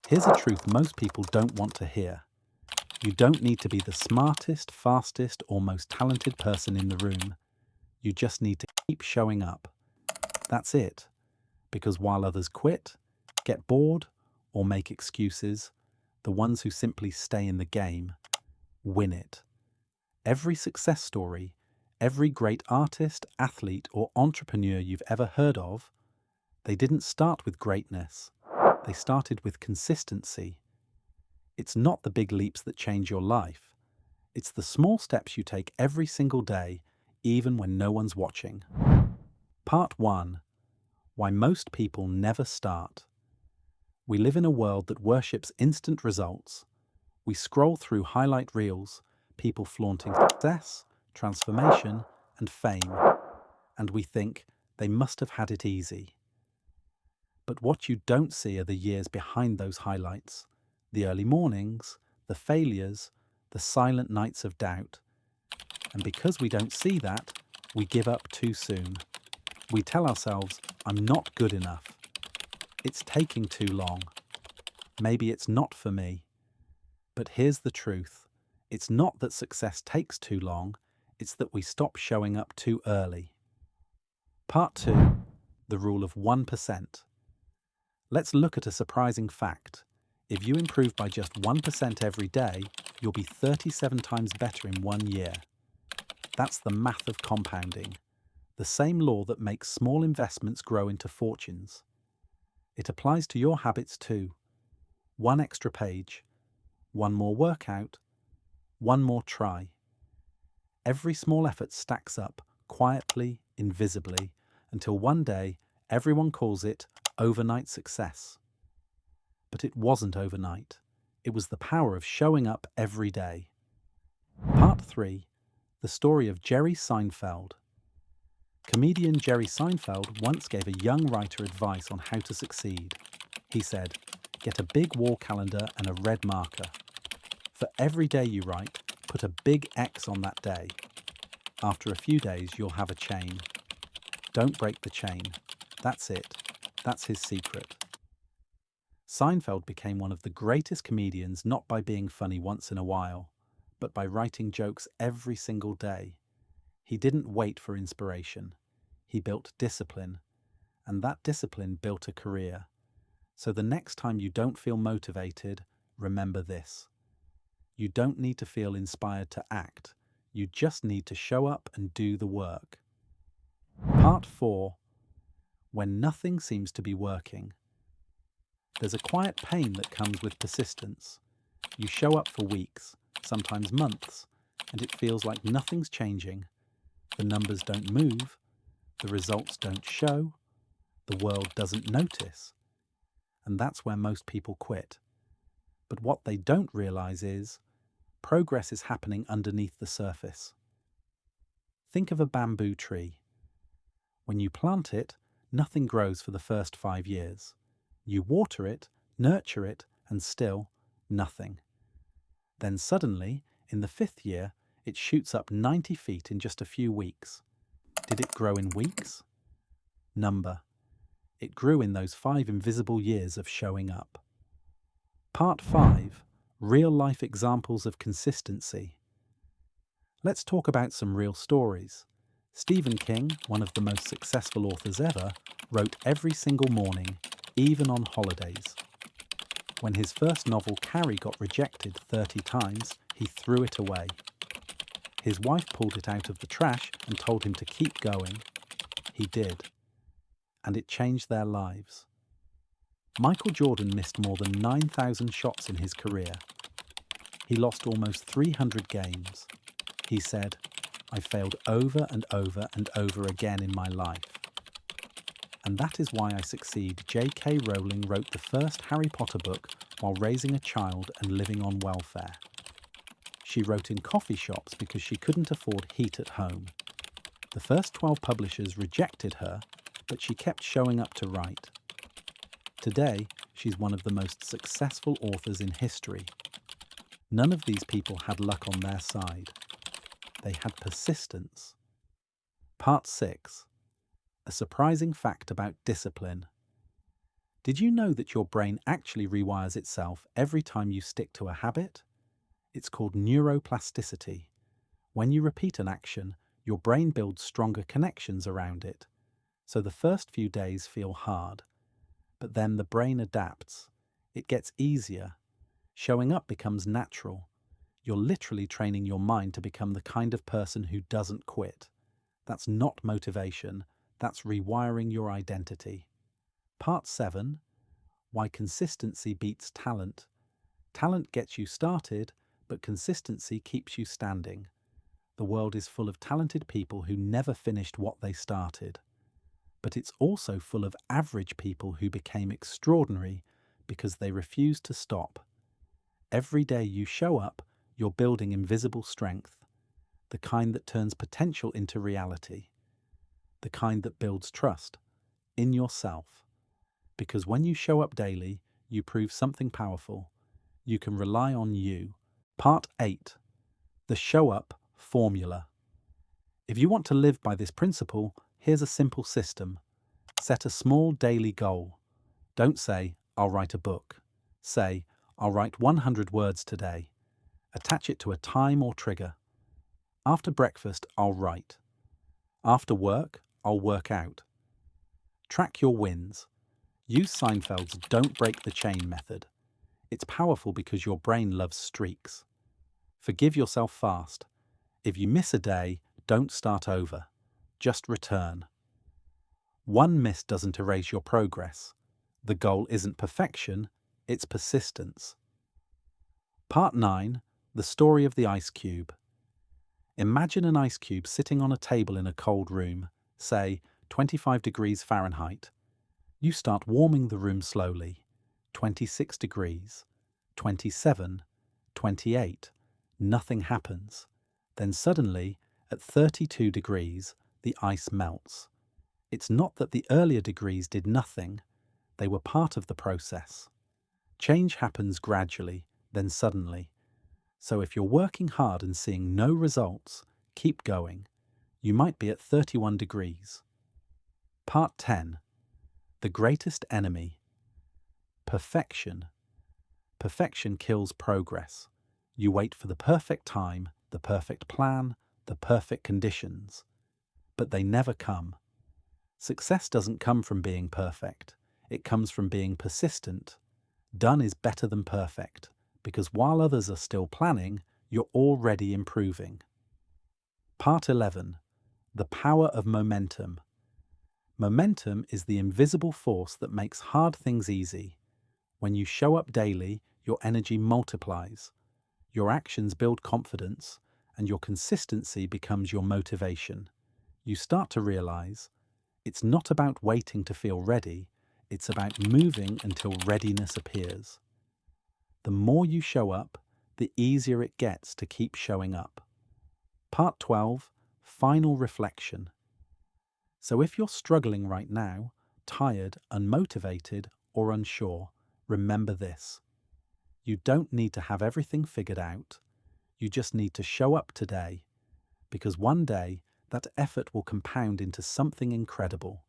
Here's a truth most people don't want to hear. You don't need to be the smartest, fastest, or most talented person in the room. You just need to keep showing up. That's it. Because while others quit, get bored, or make excuses, the ones who simply stay in the game win it. Every success story, every great artist, athlete, or entrepreneur you've ever heard of, they didn't start with greatness. They started with consistency. It's not the big leaps that change your life. It's the small steps you take every single day, even when no one's watching. Part 1. Why most people never start. We live in a world that worships instant results. We scroll through highlight reels, people flaunting success, transformation, and fame, and we think they must have had it easy. But what you don't see are the years behind those highlights, the early mornings, the failures, the silent nights of doubt. And because we don't see that, we give up too soon. We tell ourselves, I'm not good enough. It's taking too long. Maybe it's not for me. But here's the truth. It's not that success takes too long, it's that we stop showing up too early. Part 2. The rule of 1%. Let's look at a surprising fact. If you improve by just 1% every day, you'll be 37 times better in 1 year. That's the math of compounding, the same law that makes small investments grow into fortunes. It applies to your habits too. 1 extra page, 1 more workout, 1 more try. Every small effort stacks up, quietly, invisibly, until one day everyone calls it overnight success. But it wasn't overnight. It was the power of showing up every day. Part 3. The story of Jerry Seinfeld. Comedian Jerry Seinfeld once gave a young writer advice on how to succeed. He said, get a big wall calendar and a red marker. For every day you write, put a big X on that day. After a few days, you'll have a chain. Don't break the chain. That's it. That's his secret. Seinfeld became one of the greatest comedians not by being funny once in a while, but by writing jokes every single day. He didn't wait for inspiration. He built discipline, and that discipline built a career. So the next time you don't feel motivated, remember this. You don't need to feel inspired to act. You just need to show up and do the work. Part 4. When nothing seems to be working. There's a quiet pain that comes with persistence. You show up for weeks, sometimes months, and it feels like nothing's changing. The numbers don't move, the results don't show, the world doesn't notice. And that's where most people quit. But what they don't realize is, progress is happening underneath the surface. Think of a bamboo tree. When you plant it, nothing grows for the first 5 years. You water it, nurture it, and still nothing. Then suddenly, in the 5th year, it shoots up 90 feet in just a few weeks. Did it grow in weeks? Number. It grew in those 5 invisible years of showing up. Part 5. Real-life examples of consistency. Let's talk about some real stories. Stephen King, one of the most successful authors ever, wrote every single morning, even on holidays. When his first novel Carrie got rejected 30 times, he threw it away. His wife pulled it out of the trash and told him to keep going. He did. And it changed their lives. Michael Jordan missed more than 9,000 shots in his career. He lost almost 300 games. He said, I failed over and over and over again in my life. And that is why I succeed. J.K. Rowling wrote the first Harry Potter book while raising a child and living on welfare. She wrote in coffee shops because she couldn't afford heat at home. The first 12 publishers rejected her, but she kept showing up to write. Today, she's one of the most successful authors in history. None of these people had luck on their side. They had persistence. Part 6. A surprising fact about discipline. Did you know that your brain actually rewires itself every time you stick to a habit? It's called neuroplasticity. When you repeat an action, your brain builds stronger connections around it. So the first few days feel hard, but then the brain adapts. It gets easier. Showing up becomes natural. You're literally training your mind to become the kind of person who doesn't quit. That's not motivation, that's rewiring your identity. Part 7. Why consistency beats talent. Talent gets you started, but consistency keeps you standing. The world is full of talented people who never finished what they started. But it's also full of average people who became extraordinary because they refused to stop. Every day you show up, you're building invisible strength, the kind that turns potential into reality, the kind that builds trust in yourself. Because when you show up daily, you prove something powerful. You can rely on you. Part 8. The Show Up Formula. If you want to live by this principle, here's a simple system. Set a small daily goal. Don't say, I'll write a book. Say, I'll write 100 words today. Attach it to a time or trigger. After breakfast, I'll write. After work, I'll work out. Track your wins. Use Seinfeld's "don't break the chain" method. It's powerful because your brain loves streaks. Forgive yourself fast. If you miss a day, don't start over. Just return. One miss doesn't erase your progress. The goal isn't perfection, it's persistence. Part 9. The Story of the Ice Cube. Imagine an ice cube sitting on a table in a cold room, say 25 degrees Fahrenheit. You start warming the room slowly. 26 degrees, 27, 28. Nothing happens. Then suddenly, at 32 degrees, the ice melts. It's not that the earlier degrees did nothing. They were part of the process. Change happens gradually, then suddenly. So if you're working hard and seeing no results, keep going. You might be at 31 degrees. Part 10. The Greatest Enemy. Perfection. Perfection kills progress. You wait for the perfect time, the perfect plan, the perfect conditions. But they never come. Success doesn't come from being perfect. It comes from being persistent. Done is better than perfect, because while others are still planning, you're already improving. Part 11. The Power of Momentum. Momentum is the invisible force that makes hard things easy. When you show up daily, your energy multiplies. Your actions build confidence, and your consistency becomes your motivation. You start to realize it's not about waiting to feel ready, it's about moving until readiness appears. The more you show up, the easier it gets to keep showing up. Part 12. Final Reflection. So if you're struggling right now, tired, unmotivated, or unsure, remember this. You don't need to have everything figured out. You just need to show up today, because one day that effort will compound into something incredible.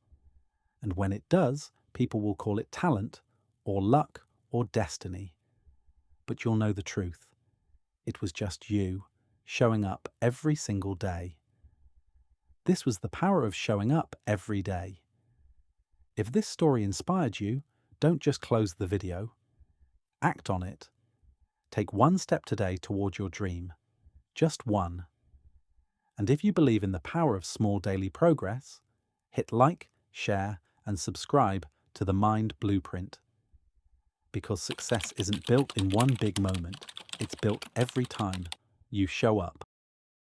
And when it does, people will call it talent, or luck, or destiny. But you'll know the truth. It was just you, showing up every single day. This was the power of showing up every day. If this story inspired you, don't just close the video. Act on it. Take one step today toward your dream. Just one. And if you believe in the power of small daily progress, hit like, share, and subscribe to the Mind Blueprint. Because success isn't built in one big moment, it's built every time you show up.